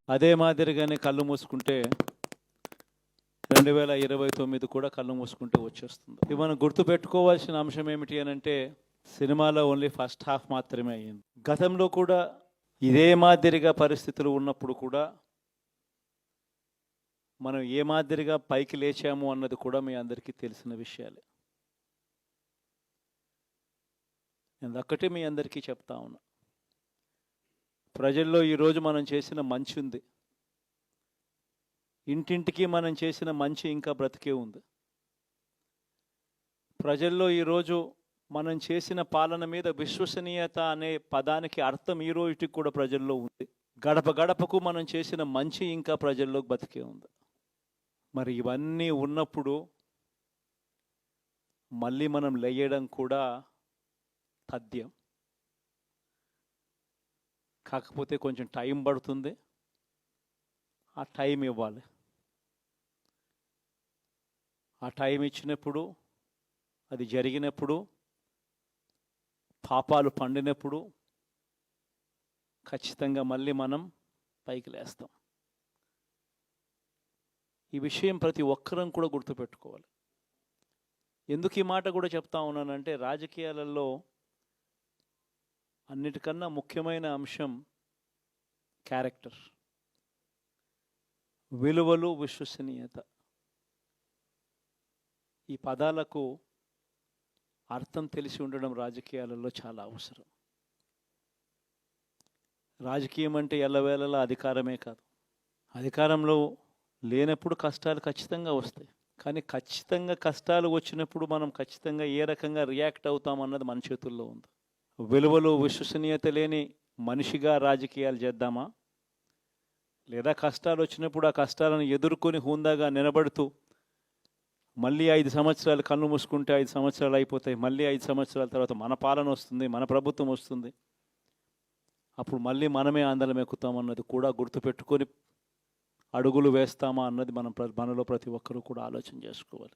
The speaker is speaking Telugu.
అదే మాదిరిగానే కళ్ళు మూసుకుంటే 2029 కూడా కళ్ళు మూసుకుంటే వచ్చేస్తుంది. ఇది మనం గుర్తుపెట్టుకోవాల్సిన అంశం ఏమిటి అని అంటే, సినిమాలో ఓన్లీ ఫస్ట్ హాఫ్ మాత్రమే అయ్యింది. గతంలో కూడా ఇదే మాదిరిగా పరిస్థితులు ఉన్నప్పుడు కూడా మనం ఏ మాదిరిగా పైకి లేచాము అన్నది కూడా మీ అందరికీ తెలిసిన విషయాలే. నేను ఒక్కటే మీ అందరికీ చెప్తా ఉన్నా, ప్రజల్లో ఈరోజు మనం చేసిన మంచి ఉంది, ఇంటింటికి మనం చేసిన మంచి ఇంకా బ్రతికే ఉంది. ప్రజల్లో ఈరోజు మనం చేసిన పాలన మీద విశ్వసనీయత అనే పదానికి అర్థం ఈ రోజుకి కూడా ప్రజల్లో ఉంది. గడప గడపకు మనం చేసిన మంచి ఇంకా ప్రజల్లో బతికే ఉంది. మరి ఇవన్నీ ఉన్నప్పుడు మళ్ళీ మనం లేయడం కూడా తథ్యం. కాకపోతే కొంచెం టైం పడుతుంది, ఆ టైం ఇవ్వాలి. ఆ టైం ఇచ్చినప్పుడు, అది జరిగినప్పుడు, పాపాలు పండినప్పుడు ఖచ్చితంగా మళ్ళీ మనం పైకి లేస్తాం. ఈ విషయం ప్రతి ఒక్కరం కూడా గుర్తుపెట్టుకోవాలి. ఎందుకు ఈ మాట కూడా చెప్తా ఉన్నానంటే, రాజకీయాలలో అన్నిటికన్నా ముఖ్యమైన అంశం క్యారెక్టర్, విలువలు, విశ్వసనీయత. ఈ పదాలకు అర్థం తెలిసి ఉండడం రాజకీయాలలో చాలా అవసరం. రాజకీయం అంటే ఎల్లవేళలా అధికారమే కాదు. అధికారంలో లేనప్పుడు కష్టాలు ఖచ్చితంగా వస్తాయి, కానీ ఖచ్చితంగా కష్టాలు వచ్చినప్పుడు మనం ఖచ్చితంగా ఏ రకంగా రియాక్ట్ అవుతాం అన్నది మన చేతుల్లో ఉంది. విలువలు, విశ్వసనీయత లేని మనిషిగా రాజకీయాలు చేద్దామా, లేదా కష్టాలు వచ్చినప్పుడు ఆ కష్టాలను ఎదుర్కొని హుందాగా నిలబడుతూ మళ్ళీ 5 సంవత్సరాలు కళ్ళు మూసుకుంటే 5 సంవత్సరాలు అయిపోతాయి, మళ్ళీ 5 సంవత్సరాల తర్వాత మన పాలన వస్తుంది, మన ప్రభుత్వం వస్తుంది, అప్పుడు మళ్ళీ మనమే ఆందోళన ఎక్కుతామన్నది కూడా గుర్తుపెట్టుకొని అడుగులు వేస్తామా అన్నది మనలో ప్రతి ఒక్కరూ కూడా ఆలోచన చేసుకోవాలి.